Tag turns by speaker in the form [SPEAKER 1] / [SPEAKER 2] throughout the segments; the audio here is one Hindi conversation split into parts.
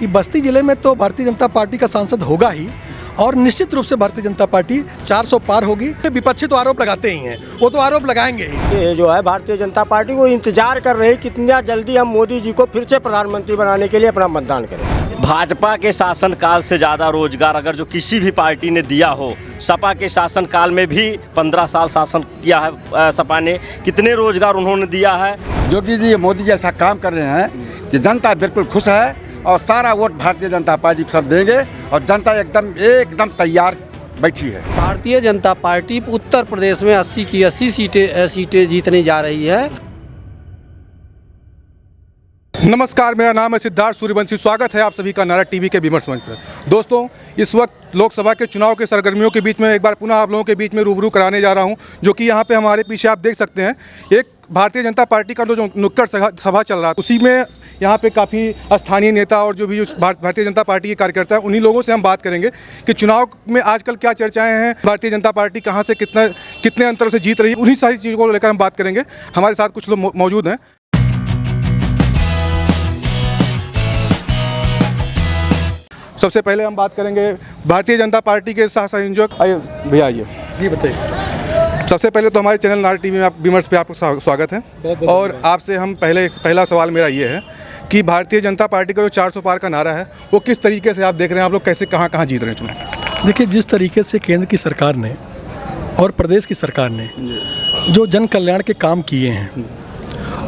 [SPEAKER 1] कि बस्ती जिले में तो भारतीय जनता पार्टी का सांसद होगा ही और निश्चित रूप से भारतीय जनता पार्टी 400 पार होगी। विपक्षी तो आरोप लगाते ही हैं, वो तो आरोप लगाएंगे ही।
[SPEAKER 2] ये जो है भारतीय जनता पार्टी को इंतजार कर रही कितना जल्दी हम मोदी जी को फिर से प्रधानमंत्री बनाने के लिए अपना मतदान करें।
[SPEAKER 3] भाजपा के शासनकाल से ज़्यादा रोजगार अगर जो किसी भी पार्टी ने दिया हो, सपा के शासनकाल में भी 15 साल शासन किया है सपा ने, कितने रोजगार उन्होंने दिया है।
[SPEAKER 4] योगी जी मोदी जी ऐसा काम कर रहे हैं कि जनता बिल्कुल खुश है और सारा वोट भारतीय जनता पार्टी को सब देंगे और जनता एकदम तैयार बैठी है।
[SPEAKER 5] भारतीय जनता पार्टी उत्तर प्रदेश में 80 की 80 सीटें जीतने जा रही है।
[SPEAKER 6] नमस्कार, मेरा नाम है सिद्धार्थ सूर्यवंशी। स्वागत है आप सभी का नारा टीवी के विमर्श मंच पर। दोस्तों, इस वक्त लोकसभा के चुनाव के सरगर्मियों के बीच में एक बार पुनः आप लोगों के बीच में रूबरू कराने जा रहा हूं, जो कि यहां पे हमारे पीछे आप देख सकते हैं। एक भारतीय जनता पार्टी का जो नुक्कड़ सभा चल रहा है, उसी में यहाँ पे काफ़ी स्थानीय नेता और जो भी भारतीय जनता पार्टी के कार्यकर्ता हैं, उन्हीं लोगों से हम बात करेंगे कि चुनाव में आजकल क्या चर्चाएं हैं, भारतीय जनता पार्टी कहाँ से कितने अंतर से जीत रही है, उन्हीं सारी चीज़ों को लेकर हम बात करेंगे। हमारे साथ कुछ लोग मौजूद हैं। सबसे पहले हम बात करेंगे भारतीय जनता पार्टी के सह संयोजक। आइए भैया, आइए
[SPEAKER 1] ये बताइए।
[SPEAKER 6] सबसे पहले तो हमारे चैनल नारा टीवी में विमर्श पे आपको स्वागत है। और आपसे हम पहला सवाल मेरा ये है कि भारतीय जनता पार्टी का जो 400 पार का नारा है, वो किस तरीके से आप देख रहे हैं? आप लोग कैसे कहाँ जीत रहे हैं चुनाव?
[SPEAKER 1] देखिए, जिस तरीके से केंद्र की सरकार ने और प्रदेश की सरकार ने जो जन कल्याण के काम किए हैं,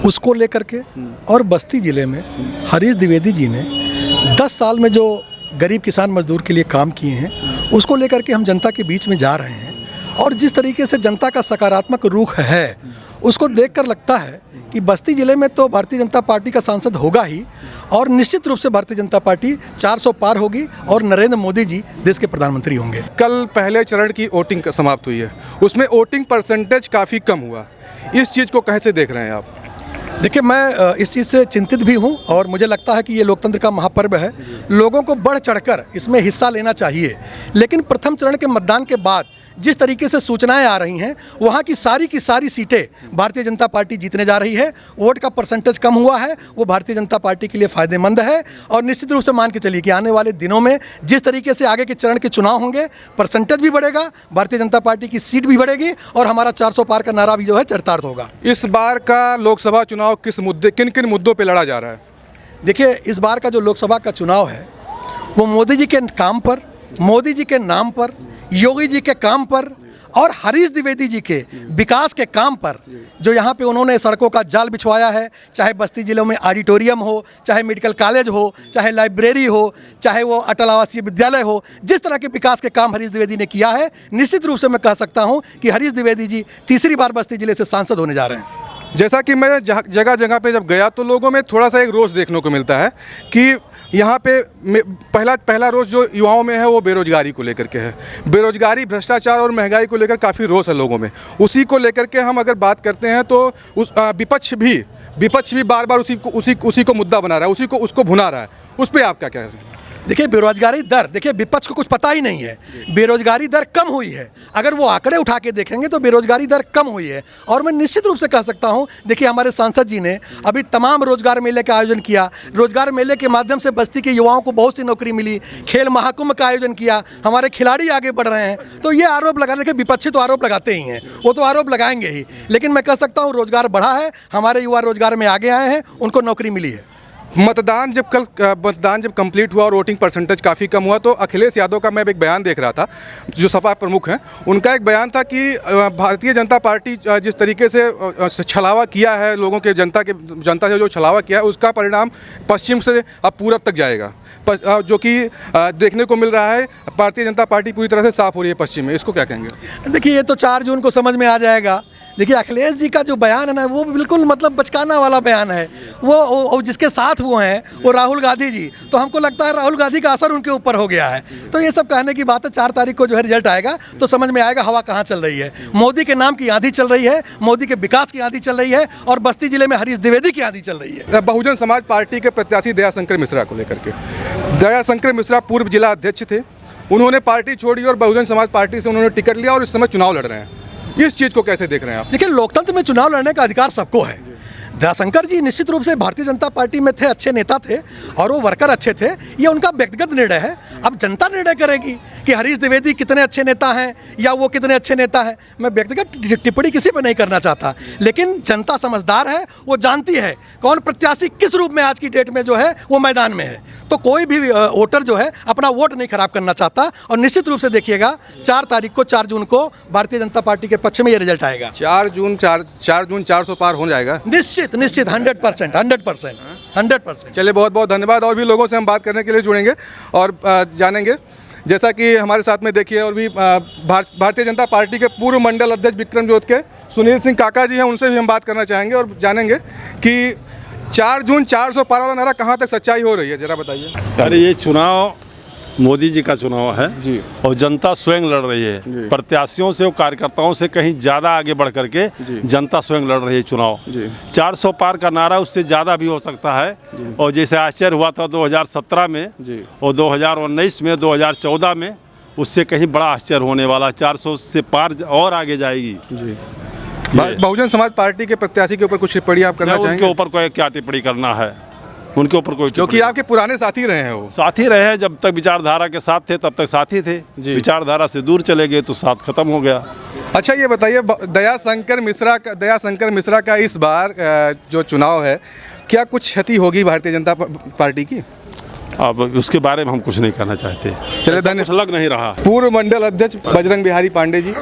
[SPEAKER 1] उसको लेकर के, और बस्ती जिले में हरीश द्विवेदी जी ने 10 साल में जो गरीब किसान मजदूर के लिए काम किए हैं, उसको लेकर के हम जनता के बीच में जा रहे हैं। और जिस तरीके से जनता का सकारात्मक रुख है, उसको देखकर लगता है कि बस्ती जिले में तो भारतीय जनता पार्टी का सांसद होगा ही और निश्चित रूप से भारतीय जनता पार्टी 400 पार होगी और नरेंद्र मोदी जी देश के प्रधानमंत्री होंगे।
[SPEAKER 6] कल पहले चरण की वोटिंग समाप्त हुई है, उसमें वोटिंग परसेंटेज काफ़ी कम हुआ। इस चीज़ को कैसे देख रहे हैं आप?
[SPEAKER 1] देखिए, मैं इस चीज़ से चिंतित भी हूं और मुझे लगता है कि ये लोकतंत्र का महापर्व है, लोगों को बढ़ चढ़कर इसमें हिस्सा लेना चाहिए। लेकिन प्रथम चरण के मतदान के बाद जिस तरीके से सूचनाएं आ रही हैं, वहाँ की सारी सीटें भारतीय जनता पार्टी जीतने जा रही है। वोट का परसेंटेज कम हुआ है, वो भारतीय जनता पार्टी के लिए फ़ायदेमंद है। और निश्चित रूप से मान के चलिए कि आने वाले दिनों में जिस तरीके से आगे के चरण के चुनाव होंगे, परसेंटेज भी बढ़ेगा, भारतीय जनता पार्टी की सीट भी बढ़ेगी और हमारा 400 पार का नारा भी जो है चरितार्थ होगा।
[SPEAKER 6] इस बार का लोकसभा चुनाव किन मुद्दों पर लड़ा जा रहा है?
[SPEAKER 1] देखिए, इस बार का जो लोकसभा का चुनाव है, वो मोदी जी के काम पर, मोदी जी के नाम पर, योगी जी के काम पर और हरीश द्विवेदी जी के विकास के काम पर, जो यहाँ पे उन्होंने सड़कों का जाल बिछवाया है, चाहे बस्ती जिलों में ऑडिटोरियम हो, चाहे मेडिकल कॉलेज हो, चाहे लाइब्रेरी हो, चाहे वो अटल आवासीय विद्यालय हो, जिस तरह के विकास के काम हरीश द्विवेदी ने किया है, निश्चित रूप से मैं कह सकता हूँ कि हरीश द्विवेदी जी तीसरी बार बस्ती जिले से सांसद होने जा रहे हैं।
[SPEAKER 6] जैसा कि मैं जगह जगह पे जब गया तो लोगों में थोड़ा सा एक रोष देखने को मिलता है कि यहाँ पे पहला रोष जो युवाओं में है, वो बेरोजगारी को लेकर के है। बेरोजगारी, भ्रष्टाचार और महंगाई को लेकर काफ़ी रोष है लोगों में। उसी को लेकर के हम अगर बात करते हैं तो विपक्ष भी बार बार उसी को मुद्दा बना रहा है, उसको भुना रहा है। उस पर आप क्या कह रहे हैं?
[SPEAKER 1] देखिए, बेरोजगारी दर, देखिए विपक्ष को कुछ पता ही नहीं है। बेरोजगारी दर कम हुई है, अगर वो आंकड़े उठा के देखेंगे तो बेरोजगारी दर कम हुई है। और मैं निश्चित रूप से कह सकता हूं, देखिए हमारे सांसद जी ने अभी तमाम रोजगार मेले का आयोजन किया। रोजगार मेले के माध्यम से बस्ती के युवाओं को बहुत सी नौकरी मिली। खेल महाकुंभ का आयोजन किया, हमारे खिलाड़ी आगे बढ़ रहे हैं। तो ये आरोप लगाने के, विपक्षी तो आरोप लगाते ही हैं, वो तो आरोप लगाएंगे ही। लेकिन मैं कह सकता हूँ रोजगार बढ़ा है, हमारे युवा रोजगार में आगे आए हैं, उनको नौकरी मिली है।
[SPEAKER 6] मतदान जब कंप्लीट हुआ और वोटिंग परसेंटेज काफ़ी कम हुआ, तो अखिलेश यादव का मैं एक बयान देख रहा था, जो सपा प्रमुख हैं, उनका एक बयान था कि भारतीय जनता पार्टी जिस तरीके से छलावा किया है, लोगों के जनता से जो छलावा किया है, उसका परिणाम पश्चिम से अब पूरब तक जाएगा, जो कि देखने को मिल रहा है। भारतीय जनता पार्टी पूरी तरह से साफ हो रही है पश्चिम में। इसको क्या कहेंगे?
[SPEAKER 1] देखिए, ये तो 4 जून को समझ में आ जाएगा। देखिए, अखिलेश जी का जो बयान है ना, वो बिल्कुल मतलब बचकाना वाला बयान है। वो जिसके साथ वो हैं, वो राहुल गांधी जी, तो हमको लगता है राहुल गांधी का असर उनके ऊपर हो गया है। तो ये सब कहने की बात है। 4 तारीख को जो है रिजल्ट आएगा तो समझ में आएगा हवा कहाँ चल रही है। मोदी के नाम की आंधी चल रही है, मोदी के विकास की आंधी चल रही है, और बस्ती जिले में हरीश द्विवेदी की आंधी चल रही है।
[SPEAKER 6] बहुजन समाज पार्टी के प्रत्याशी दयाशंकर मिश्रा को लेकर के, दयाशंकर मिश्रा पूर्व जिला अध्यक्ष थे, उन्होंने पार्टी छोड़ी और बहुजन समाज पार्टी से उन्होंने टिकट लिया और इस समय चुनाव लड़ रहे हैं। इस चीज़ को कैसे देख रहे हैं आप?
[SPEAKER 1] देखिए, लोकतंत्र में चुनाव लड़ने का अधिकार सबको है। दयाशंकर जी निश्चित रूप से भारतीय जनता पार्टी में थे, अच्छे नेता थे और वो वर्कर अच्छे थे। ये उनका व्यक्तिगत निर्णय है। अब जनता निर्णय करेगी कि हरीश द्विवेदी कितने अच्छे नेता हैं या वो कितने अच्छे नेता हैं। मैं व्यक्तिगत टिप्पणी किसी पर नहीं करना चाहता, लेकिन जनता समझदार है, वो जानती है कौन प्रत्याशी किस रूप में आज की डेट में जो है वो मैदान में है। तो कोई भी वोटर जो है अपना वोट नहीं खराब करना चाहता। और निश्चित रूप से देखिएगा 4 जून को भारतीय जनता पार्टी के पक्ष में ये रिजल्ट आएगा।
[SPEAKER 6] 4 जून 400 पार हो जाएगा।
[SPEAKER 1] निश्चित 100%।
[SPEAKER 6] चलिए, बहुत बहुत धन्यवाद। और भी लोगों से हम बात करने के लिए जुड़ेंगे और जानेंगे। जैसा कि हमारे साथ में देखिए और भी भारतीय जनता पार्टी के पूर्व मंडल अध्यक्ष विक्रम जोत के सुनील सिंह काका जी हैं, उनसे भी हम बात करना चाहेंगे और जानेंगे कि 4 जून 400 पार वाला नारा कहाँ तक सच्चाई हो रही है, जरा बताइए।
[SPEAKER 7] अरे ये चुनाव मोदी जी का चुनाव है
[SPEAKER 6] जी।
[SPEAKER 7] और जनता स्वयं लड़ रही है। प्रत्याशियों से और कार्यकर्ताओं से कहीं ज़्यादा आगे बढ़ करके जनता स्वयं लड़ रही है चुनाव। 400 पार का नारा उससे ज़्यादा भी हो सकता है। और जैसे आश्चर्य हुआ था 2017 में और 2019 में, 2014 में, उससे कहीं बड़ा आश्चर्य होने वाला। 400 से पार और आगे जाएगी।
[SPEAKER 6] बहुजन समाज पार्टी के प्रत्याशी के ऊपर कुछ टिप्पणी आप करना चाहेंगे?
[SPEAKER 7] उनके ऊपर कोई क्या टिप्पणी करना है, उनके ऊपर कोई,
[SPEAKER 6] क्योंकि आपके पुराने साथी रहे हैं। वो
[SPEAKER 7] साथी रहे हैं, जब तक विचारधारा के साथ थे तब तक साथी थे। विचारधारा से दूर चले गए तो साथ खत्म हो गया।
[SPEAKER 6] अच्छा, ये बताइए दयाशंकर मिश्रा का इस बार जो चुनाव है, क्या कुछ क्षति होगी भारतीय जनता पार्टी की?
[SPEAKER 7] अब उसके बारे में हम कुछ नहीं कहना चाहते।
[SPEAKER 6] चलिए,
[SPEAKER 7] धन्यवाद। लग नहीं रहा।
[SPEAKER 6] पूर्व मंडल अध्यक्ष बजरंग बिहारी पांडे जी,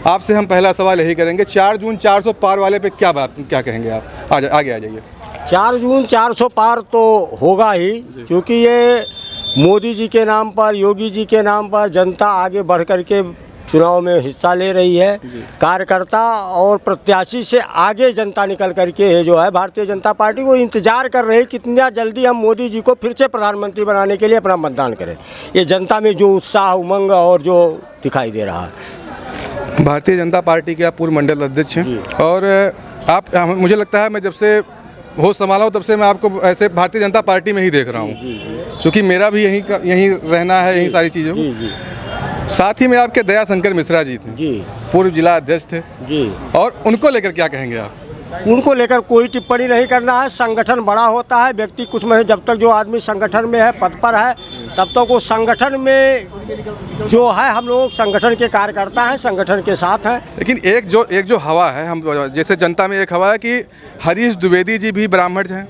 [SPEAKER 6] आपसे हम पहला सवाल यही करेंगे, 4 जून 400 पार वाले पे क्या कहेंगे आप? आगे आ जाइए।
[SPEAKER 2] 4 जून 400 पार तो होगा ही, क्योंकि ये मोदी जी के नाम पर, योगी जी के नाम पर जनता आगे बढ़ कर के चुनाव में हिस्सा ले रही है। कार्यकर्ता और प्रत्याशी से आगे जनता निकल करके जो है भारतीय जनता पार्टी को इंतजार कर रही है कितना जल्दी हम मोदी जी को फिर से प्रधानमंत्री बनाने के लिए अपना मतदान करें। ये जनता में जो उत्साह, उमंग और जो दिखाई दे रहा है।
[SPEAKER 6] भारतीय जनता पार्टी के आप पूर्व मंडल अध्यक्ष हैं और आप, मुझे लगता है मैं जब से होश संभाला हूँ तब से मैं आपको ऐसे भारतीय जनता पार्टी में ही देख रहा हूँ, क्योंकि मेरा भी यहीं रहना है, यहीं सारी चीज़ों। साथ ही में आपके दयाशंकर मिश्रा जी थे, पूर्व जिला अध्यक्ष थे जी, और उनको लेकर क्या कहेंगे आप?
[SPEAKER 2] उनको लेकर कोई टिप्पणी नहीं करना है। संगठन बड़ा होता है, व्यक्ति कुछ में, जब तक जो आदमी संगठन में है, पद पर है, तब तक वो संगठन में जो है, हम लोग संगठन के कार्यकर्ता हैं, संगठन के साथ हैं।
[SPEAKER 6] लेकिन एक जो हवा है, हम जैसे जनता में एक हवा है कि हरीश द्विवेदी जी भी ब्राह्मण हैं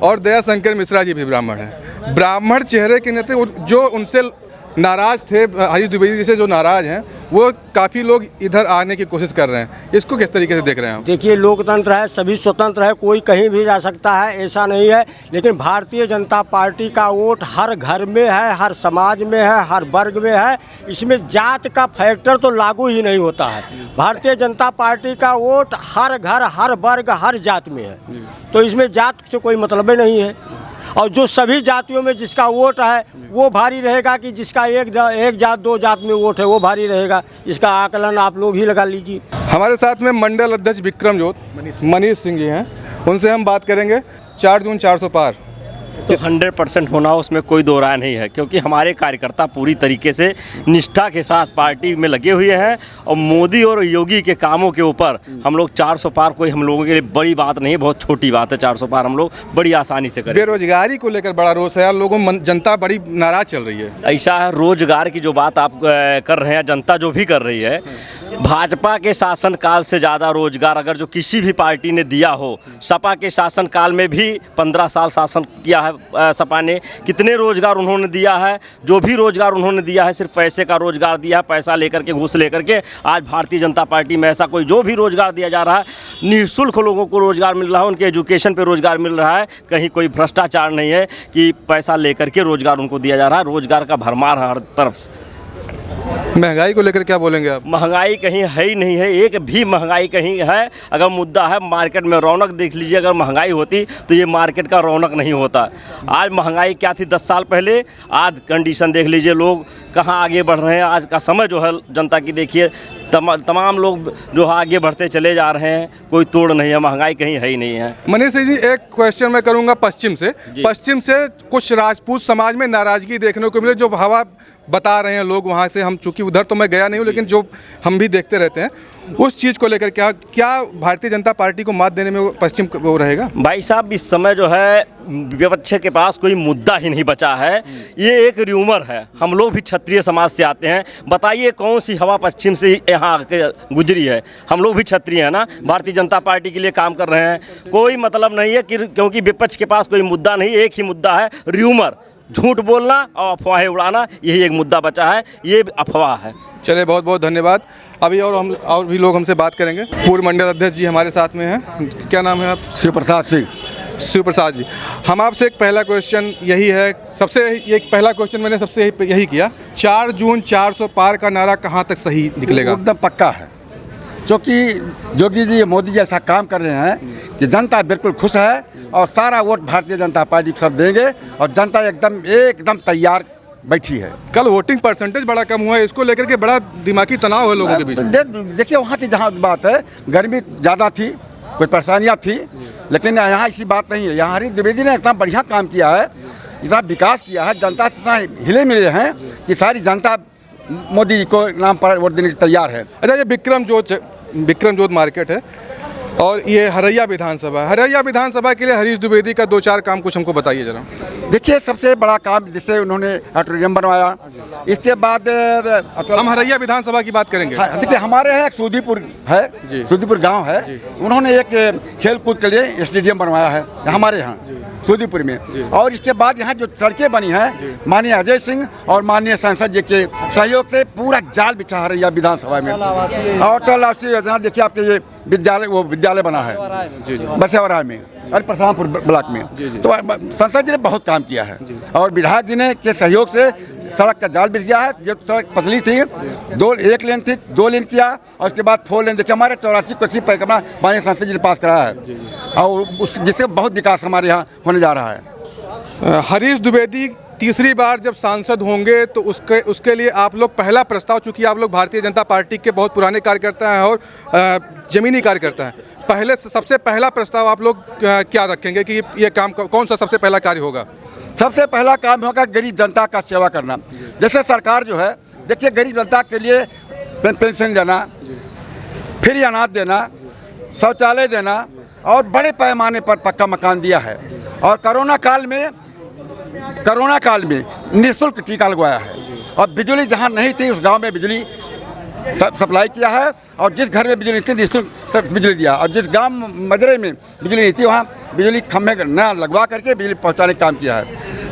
[SPEAKER 6] और दयाशंकर मिश्रा जी भी ब्राह्मण हैं। ब्राह्मण चेहरे के नेता जो उनसे नाराज़ थे, हरीश द्विवेदी जी से जो नाराज़ हैं, वो काफ़ी लोग इधर आने की कोशिश कर रहे हैं। इसको किस तरीके से देख रहे हैं आप?
[SPEAKER 2] देखिए, लोकतंत्र है, सभी स्वतंत्र है, कोई कहीं भी जा सकता है, ऐसा नहीं है। लेकिन भारतीय जनता पार्टी का वोट हर घर में है, हर समाज में है, हर वर्ग में है। इसमें जात का फैक्टर तो लागू ही नहीं होता है। भारतीय जनता पार्टी का वोट हर घर, हर वर्ग, हर जात में है। तो इसमें जात से कोई मतलब ही नहीं है। और जो सभी जातियों में जिसका वोट है वो भारी रहेगा, कि जिसका एक जात 2 जात में वोट है वो भारी रहेगा। इसका आकलन आप लोग ही लगा लीजिए।
[SPEAKER 6] हमारे साथ में मंडल अध्यक्ष विक्रम जोत मनीष सिंह जी हैं, उनसे हम बात करेंगे। 4 जून 400 पार
[SPEAKER 3] तो 100% होना, उसमें कोई दो राय नहीं है, क्योंकि हमारे कार्यकर्ता पूरी तरीके से निष्ठा के साथ पार्टी में लगे हुए हैं। और मोदी और योगी के कामों के ऊपर हम लोग 400 पार कोई हम लोगों के लिए बड़ी बात नहीं है, बहुत छोटी बात है। 400 पार हम लोग बड़ी आसानी से करें।
[SPEAKER 6] बेरोजगारी को लेकर बड़ा रोष है, जनता बड़ी नाराज चल रही है।
[SPEAKER 3] ऐसा है, रोजगार की जो बात आप कर रहे हैं, जनता जो भी कर रही है, भाजपा के शासनकाल से ज़्यादा रोजगार अगर जो किसी भी पार्टी ने दिया हो, सपा के शासनकाल में भी 15 साल शासन किया है सपा ने, कितने रोजगार उन्होंने दिया है। जो भी रोजगार उन्होंने दिया है सिर्फ पैसे का रोजगार दिया है, पैसा लेकर के, घूस लेकर के। आज भारतीय जनता पार्टी में ऐसा कोई जो भी रोजगार दिया जा रहा है, निःशुल्क लोगों को रोजगार मिल रहा है, उनके एजुकेशन पे रोजगार मिल रहा है। कहीं कोई भ्रष्टाचार नहीं है कि पैसा लेकर के रोजगार उनको दिया जा रहा है। रोजगार का भरमार है हर तरफ से।
[SPEAKER 6] महंगाई को लेकर क्या बोलेंगे आप?
[SPEAKER 3] महंगाई कहीं है ही नहीं है, एक भी महंगाई कहीं है। अगर मुद्दा है मार्केट में रौनक देख लीजिए, अगर महंगाई होती तो ये मार्केट का रौनक नहीं होता। आज महंगाई क्या थी 10 साल पहले, आज कंडीशन देख लीजिए, लोग कहाँ आगे बढ़ रहे हैं। आज का समय जो है जनता की देखिए, तमाम लोग जो आगे बढ़ते चले जा रहे हैं, कोई तोड़ नहीं है, महंगाई कहीं है ही नहीं है।
[SPEAKER 6] मनीष जी, एक क्वेश्चन मैं करूंगा पश्चिम से कुछ राजपूत समाज में नाराजगी देखने को मिले, जो हवा बता रहे हैं लोग वहाँ से, हम चूँकि उधर तो मैं गया नहीं हूँ, लेकिन जो हम भी देखते रहते हैं उस चीज़ को लेकर क्या भारतीय जनता पार्टी को मात देने में वो पश्चिम वो रहेगा?
[SPEAKER 3] भाई साहब, इस समय जो है विपक्ष के पास कोई मुद्दा ही नहीं बचा है। ये एक र्यूमर है। हम लोग भी क्षत्रिय समाज से आते हैं, बताइए कौन सी हवा पश्चिम से यहाँ गुजरी है? हम लोग भी क्षत्रिय हैं ना, भारतीय जनता पार्टी के लिए काम कर रहे हैं। कोई मतलब नहीं है कि क्योंकि विपक्ष के पास कोई मुद्दा नहीं, एक ही मुद्दा है, र्यूमर, झूठ बोलना और अफवाहें उड़ाना, यही एक मुद्दा बचा है, ये अफवाह है।
[SPEAKER 6] चलिए, बहुत बहुत धन्यवाद। अभी और भी लोग हमसे बात करेंगे। पूर्व मंडल अध्यक्ष जी हमारे साथ में हैं। क्या नाम है आप?
[SPEAKER 4] शिव प्रसाद सिंह।
[SPEAKER 6] शिव प्रसाद जी, हम आपसे एक पहला क्वेश्चन यही है, एक पहला क्वेश्चन मैंने सबसे यही किया, 4 जून 400 पार का नारा कहाँ तक सही निकलेगा?
[SPEAKER 4] एकदम पक्का है, क्योंकि योगी जी मोदी जी ऐसा काम कर रहे हैं कि जनता बिल्कुल खुश है और सारा वोट भारतीय जनता पार्टी को सब देंगे और जनता एकदम तैयार बैठी है।
[SPEAKER 6] कल वोटिंग परसेंटेज बड़ा कम हुआ है, इसको लेकर के बड़ा दिमागी तनाव है लोगों के बीच में।
[SPEAKER 4] देखिए, वहाँ की जहाँ बात है, गर्मी ज़्यादा थी, कुछ परेशानियाँ थी, लेकिन यहाँ ऐसी बात नहीं है। यहाँ हरीश द्विवेदी ने इतना बढ़िया काम किया है, इतना विकास किया है, जनता से इतना हिले मिले हैं कि सारी जनता मोदी जी को नाम पर वोट देने की तैयार है।
[SPEAKER 6] अच्छा, ये विक्रम जोत मार्केट है और ये हरैया विधानसभा के लिए हरीश द्विवेदी का 2-4 काम कुछ हमको बताइए जरा।
[SPEAKER 4] देखिए, सबसे बड़ा काम जिससे उन्होंने ऑडिटोरियम बनवाया, इसके बाद
[SPEAKER 6] हम हरैया विधानसभा की बात करेंगे।
[SPEAKER 4] देखिए, हमारे यहाँ एक सूदीपुर है, सूदीपुर गांव है, उन्होंने एक खेल कूद के लिए स्टेडियम बनवाया है हमारे यहाँ सूदीपुर में। और इसके बाद यहाँ जो सड़कें बनी हैं, माननीय अजय सिंह और माननीय सांसद जी के सहयोग से पूरा जाल बिछा रही है विधानसभा में। और अटल आवासीय योजना, देखिए आपके ये विद्यालय बना है बसेवरा में और परशुरामपुर ब्लॉक में, तो सांसद जी ने बहुत काम किया है। और विधायक जी ने के सहयोग से सड़क का जाल बिछ गया है। जो सड़क पतली थी, 1 लेन थी, 2 लेन किया और उसके बाद 4 लेन। देखिए, हमारे 84 कोसी परिक्रमा माननीय सांसद जी ने पास कराया है और जिससे बहुत विकास हमारे यहाँ होने जा रहा है।
[SPEAKER 6] हरीश द्विवेदी तीसरी बार जब सांसद होंगे तो उसके लिए आप लोग पहला प्रस्ताव, चूंकि आप लोग भारतीय जनता पार्टी के बहुत पुराने कार्यकर्ता हैं और ज़मीनी कार्यकर्ता हैं, सबसे पहला प्रस्ताव आप लोग क्या रखेंगे कि ये काम कौन सा सबसे पहला कार्य होगा?
[SPEAKER 4] सबसे पहला काम होगा गरीब जनता का सेवा करना। जैसे सरकार जो है, देखिए, गरीब जनता के लिए पेंशन देना, फ्री अनाज देना, शौचालय देना और बड़े पैमाने पर पक्का मकान दिया है। और कोरोना काल में निःशुल्क टीका लगवाया है और बिजली जहाँ नहीं थी उस गांव में बिजली सप्लाई किया है और जिस घर में बिजली नहीं थी निःशुल्क बिजली दिया और जिस गांव मजरे में बिजली नहीं थी वहाँ बिजली खम्भे नया लगवा करके बिजली पहुँचाने का काम किया है।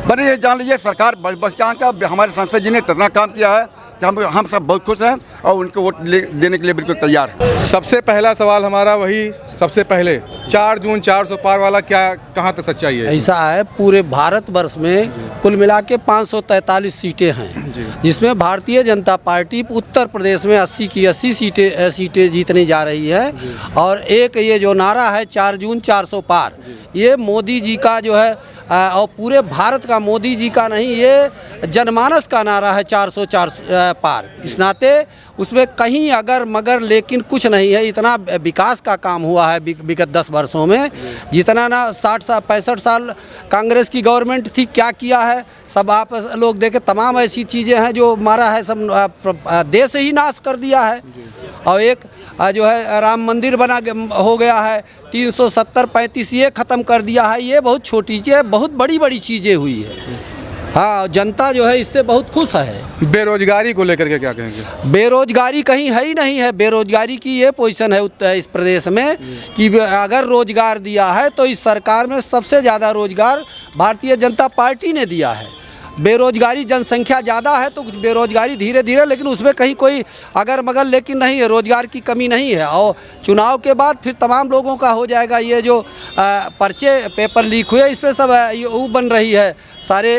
[SPEAKER 4] बने ये जान लीजिए, सरकार यहाँ का हमारे सांसद जी ने इतना काम किया है कि हम सब बहुत खुश हैं और उनको वोट देने के लिए बिल्कुल तैयार हैं।
[SPEAKER 6] सबसे पहला सवाल हमारा वही, सबसे पहले 4 जून 400 पार वाला कहाँ तक सच्चाई है?
[SPEAKER 5] ऐसा है, पूरे भारतवर्ष में कुल मिला के 543 सीटें हैं, जिसमें भारतीय जनता पार्टी उत्तर प्रदेश में 80 की 80 सीटें जीतने जा रही है। और एक ये जो नारा है 4 जून 400 पार, ये मोदी जी का जो है और पूरे भारत का, मोदी जी का नहीं, ये जनमानस का नारा है 400 पार। इस नाते उसमें कहीं अगर मगर लेकिन कुछ नहीं है। इतना विकास का काम हुआ है विगत 10 वर्षों में, जितना ना 65 साल कांग्रेस की गवर्नमेंट थी, क्या किया है सब आप लोग देखें। तमाम ऐसी चीज़ें हैं जो हमारा है सब देश ही नाश कर दिया है। और एक जो है राम मंदिर हो गया है, 370-35 ये ख़त्म कर दिया है। ये बहुत छोटी चीज़, बहुत बड़ी चीज़ें हुई है। हाँ, जनता जो है इससे बहुत खुश है।
[SPEAKER 6] बेरोजगारी को लेकर के क्या कहेंगे?
[SPEAKER 5] बेरोजगारी कहीं है ही नहीं है। बेरोजगारी की ये पोजीशन है इस प्रदेश में कि अगर रोजगार दिया है तो इस सरकार में सबसे ज़्यादा रोजगार भारतीय जनता पार्टी ने दिया है। बेरोजगारी, जनसंख्या ज़्यादा है तो बेरोजगारी धीरे धीरे, लेकिन उसमें कहीं कोई अगर मगर लेकिन नहीं है, रोजगार की कमी नहीं है। और चुनाव के बाद फिर तमाम लोगों का हो जाएगा। ये जो पर्चे पेपर लीक हुए, इस पर सब वो बन रही है, सारे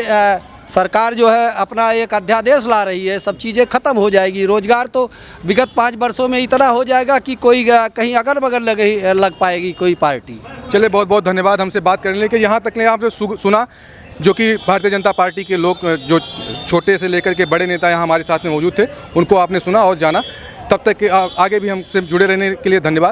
[SPEAKER 5] सरकार जो है अपना एक अध्यादेश ला रही है, सब चीज़ें ख़त्म हो जाएगी। रोजगार तो विगत 5 वर्षों में इतना हो जाएगा कि कोई कहीं अगर बगल लग पाएगी कोई पार्टी।
[SPEAKER 6] चलिए, बहुत बहुत धन्यवाद हमसे बात करने के। यहाँ तक ने आपने सुना जो कि भारतीय जनता पार्टी के लोग, जो छोटे से लेकर के बड़े नेता यहाँ हमारे साथ में मौजूद थे, उनको आपने सुना और जाना। तब तक आगे भी हमसे जुड़े रहने के लिए धन्यवाद।